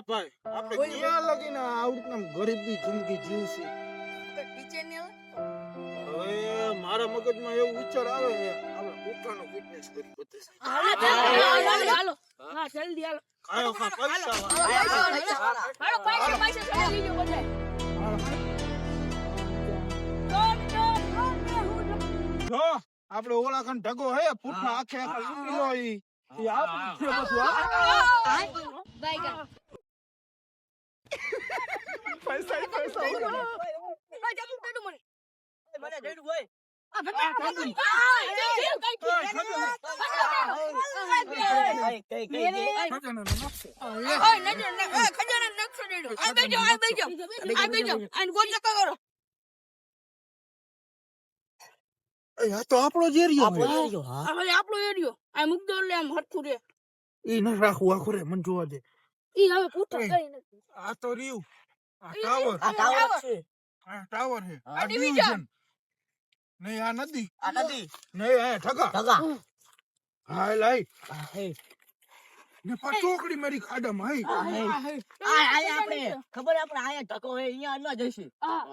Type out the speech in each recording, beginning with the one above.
હે ભાઈ આપણે ક્યાં લગીને આવડતમ ગરીબી જિંદગી જીવશે હવે મારા મગજમાં એવું વિચાર આવે છે આપણે પોતાનો ફિટનેસ કરી બતાવીએ હાલો હા જલ્દી હાલો કાયો કા પૈસા જો આપણે ઓલા કન ઢગો હે ફૂટના આખે આખા લૂટી લો ઈ આપણું છે બધું પૈસા તો આપણો જ એરિયો આપણો એરિયો આ મુકદો લે આમ હરખું રે ઈ ન રાખવું આખું રે મને જોવા દે ઈ હવે પૂછો કઈ નથી આ તો રહ્યું આ ટાવર છે આ ટાવર છે આ ડિવિઝન. ડિવિઝન નહીં આ નદી નહીં આ ઠગા હાય લાઈ ને પા ચોકડી મારી ખાડામાં હાય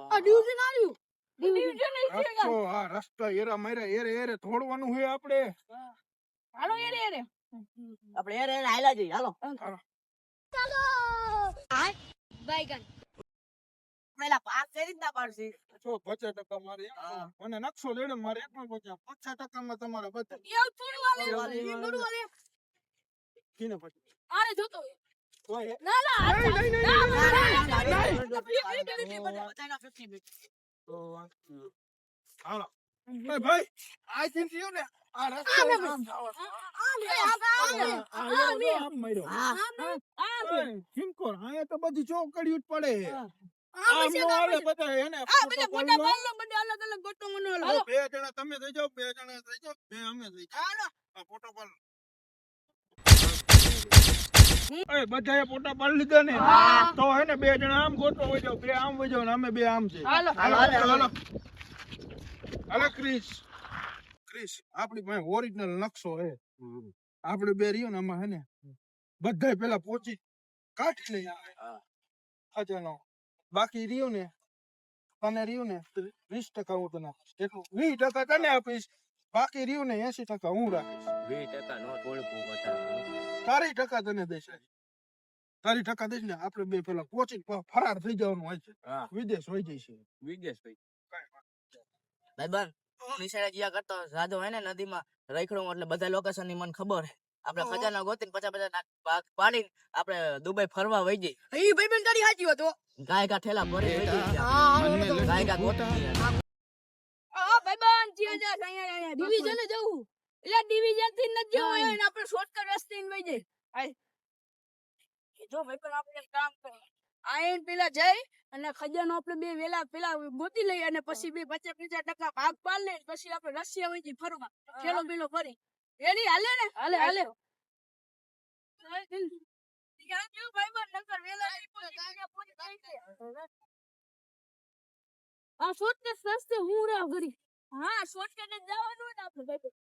આ ડિવિઝન આવ્યું ડિવિઝન રસ્તો આ રસ્તા એરા માર્યા એરે થોડવાનું છે આપણે હાલો એરે બાઈગન જો 50% મારે મને નકશો લેડો મારે એકમાં 50% માં તમારે બધા એવું થોડું વાલે થોડું વાલે કીને પછી આરે જોતો કોઈ ના ના હાલો એ ભાઈ આઈ થિંક યુ ને આ રસ્તો આમ જાવ આમ માર્યો કિમકોર આયા તો બધી ચોકડીયું જ પડે આમ નો આવે બધા એને બધા ફોટા પાડલો બધા અલગ અલગ ગોટો મને હાલો બે જણા તમે થઈ જાવ બે જણા થઈ જાવ બે અમે થઈ જાવ હાલો આ ફોટો પાડ એ બધાએ ફોટા પાડી લીધા ને તો હે ને બે જણા આમ ગોતો હોય જાવ બે આમ હોય જાવ ને અમે બે આમ છે હાલો હાલો ક્રિસ આપણી પાસે ઓરિજિનલ નકશો હે આપણે બે રહ્યો ને આમાં હે ને બધાય પેલા પહોંચી કાઢી લઈ આવે ખજાનો બાકી રહ્યું ને તને રહ્યું ને 20% હું તને આપીશ કેટલું 20% તને આપીશ બાકી રહ્યું ને 80% હું રાખીશ 40% તને દઈશ તારી ટકા દઈશ ને આપણે બે પેલા પહોંચી ફરાર થઈ જવાનું હોય છે વિદેશ હોય જઈશે ભાઈબંધ નિશાળે જ્યાં કરતો રાધો હોય ને નદીમાં રખડું એટલે બધા લોકેશન ની મને ખબર હે આપણે ખજાના ગોતીને 50 ભાગ પાડીને આપણે દુબઈ ફરવા વઈ જઈ ઈ ભાઈબંધ તારી સાચી હતો ગાય કા ઠેલા ભરી વઈ જઈ ગાય કા ગોતી આ ભાઈબંધ જીએ જા અહીંયા ડિવિઝન જવું એટલે ડિવિઝન થી ન જવું હોય ને આપણે શોર્ટકટ રસ્તે વઈ જઈ આય જો ભાઈબંધ આપણે એક કામ કરે આયન પેલા જઈ અને ખજાનો આપણે બે વેલા પેલા ગોતી લઈ અને પછી બે 50% ભાગ પાડ લે પછી આપણે રશિયા વઈ જઈ ફરવા ખેલો બેલો ફરી એની હાલે ને હાલે ત્યાં જો ભાઈબંધ નકર વેલા આ શોર્ટકટ રસ્તે હું રે ઘરી હા શોર્ટકટ જ જવાનું ને આપણે ભાઈબંધ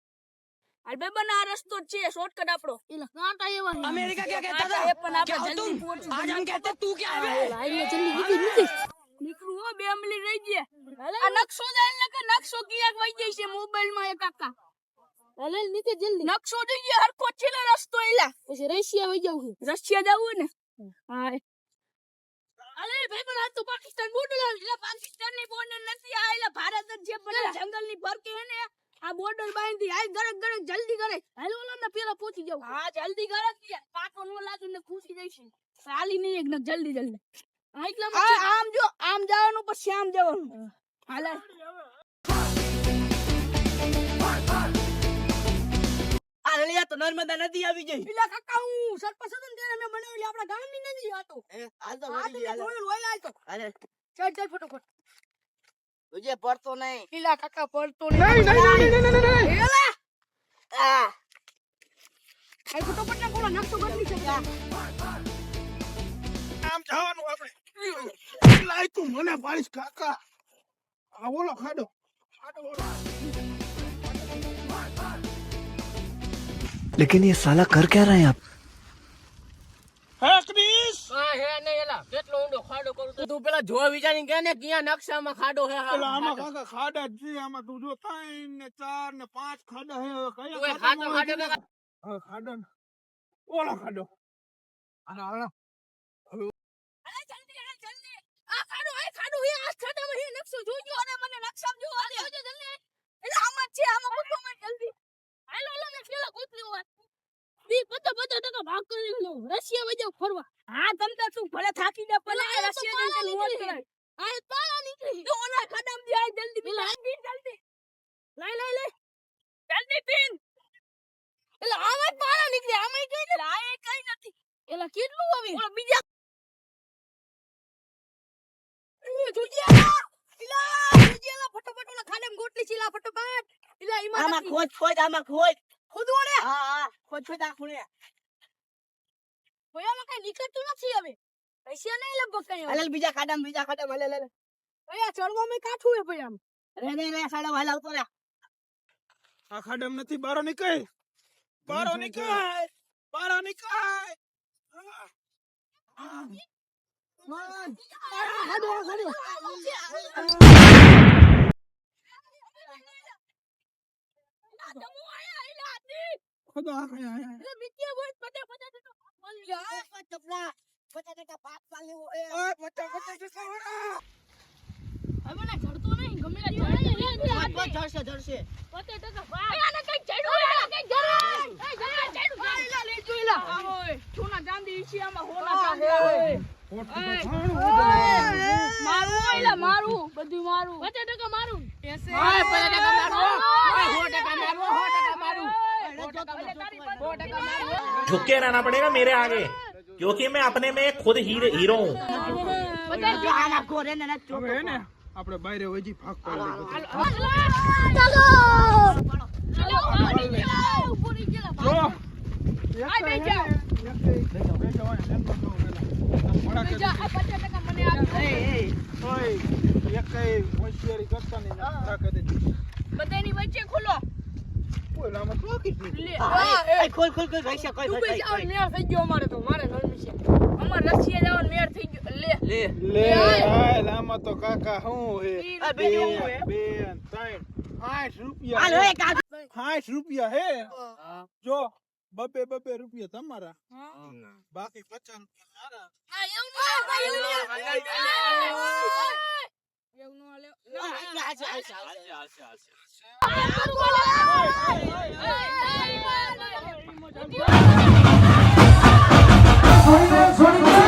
આ ભાઈબંધ આ રસ્તો જ છે શોર્ટકટ આપણો એલા કાંટા એવા અમેરિકા क्या कहता था એ પણ આપણે જલ્દી પહોંચી आज हम कहते तू क्या है લાઈને જલ્દી નીકળી નીકળું હો 2 મિનિટ રહી ગયા આ નકશો જાય ને કે નકશો કિયાક વઈ જાય છે મોબાઈલ માં એ કાકા હાલે નીચે જલ્દી નકશો જોઈએ હરખો છેલે રસ્તો એલા પછી રશિયા વઈ જાવ રશિયા જાવું ને હા અલે ભાઈ પણ આ તો પાકિસ્તાન બોર્ડર એટલે પાકિસ્તાન ની બોર્ડર નથી આ એલા ભારત જ છે પણ જંગલ ની ભર કે હે ને આ બોર્ડર બાંધી આય ગરક જલ્દી કરે હાલ ઓલા ને પેલા પહોંચી જાવ હા જલ્દી કરે કે કાકો નો લાગે ને ખુશી જઈશ હાલી નહીં એક જલ્દી આ એટલા આમ જો આમ જવાનું પછી આમ જવાનું હાલે આ રલિયા તો નર્મદા નદી આવી ગઈ પેલા કાકા હું સરપંચ હતો ને ત્યારે મેં બનાવેલી આપણા ગામની નદી હતો હાલ તો આ તો જોયું હોય હાલ તો અરે ચાલ ફટાફટ તુજે પડતો નહીં પેલા કાકા પડતો નહીં એલા આ આ ફટાફટ ના કોલો નાખતો ગરમી છે આમ જવાનું આપણે લાય તું મને પાડીશ કાકા આ ઓલો ખાડો लेकिन ये साला कर क्या रहे हैं आप? હે ક્રિસ હા હે કેટલો ઊંડો ખાડો કરું તું પેલા જો વિચારીને કે ને ક્યાં નકશામાં ખાડો હે પેલા આમાં કાકા ખાડા જ છે આમાં તું જો 3 ને 4 ને 5 ખાડા હે હવે કયા તું એ ખાડામાં ખાડો હોય? હવે ખાડા ને ઓલો ખાડો આના આના અરે જલ્દી આ ખાડો હે આ ખાડામાં હે નકશો જોજો અને મને નકશામાં જોવા દે જોજો જલ્દી એટલે આમાં જ છે આમાં ગોતો મને જલ્દી હાલો મે પેલા ગોતલી વાત બી બધા ટકા ભાગ કરી લો રશિયા વજાવ ફરવા હા તમતા તું ભલે થાકી દે ભલે રશિયા જઈને મોજ કરાય આ પાળા નીકળી તો ઓલા ખાડામાં જાય જલ્દી પેલા જલ્દી લઈ જલ્દી પીન એટલે આમાં જ પાળા નીકળે આમાં કઈ ને આ કઈ નથી એલા કેટલું હવે ઓલા બીજા જોજેલા ફટોફટ ઓલા ખાડામાં ગોટલી ચીલા ફટોફટ એલા આમાં ખોજ આમાં ખોદવો રે હા ખોજ આ ખૂણે ઓયામાં કઈ નીકળતું નથી હવે પૈસા નહીં લગભગ કઈ હાલ બીજા ખાડામાં હાલે ઓયા ચડવામાં કાઠું હે ભાઈ આમ રે સાડા હાલ આવતો રે આ ખાડામાં નથી બારો નીકળ ખુદા આયા મારું બધું મારું 50% મારું झुक के रहना पड़ेगा मेरे आगे क्योंकि मैं अपने में खुद हीरो हूँ હવે હે ને આપણે બહાર વજી ભાગ પાડી હોશિયારી કરતા નહીં બધાની વચ્ચે ખુલો ઓલામાં તો કેટલી ખોલ મેળ થઈ ગયો અમારે તો મારે નરમી છે અમાર રશિયા જવાનો મેળ થઈ ગયો લે હાલ આમાં તો કાકા હું હે આ બીજું હું હે? 2 3 60 રૂપિયા હે જો બબે રૂપિયા તમારા બાકી 50 રૂપિયા મારા એવું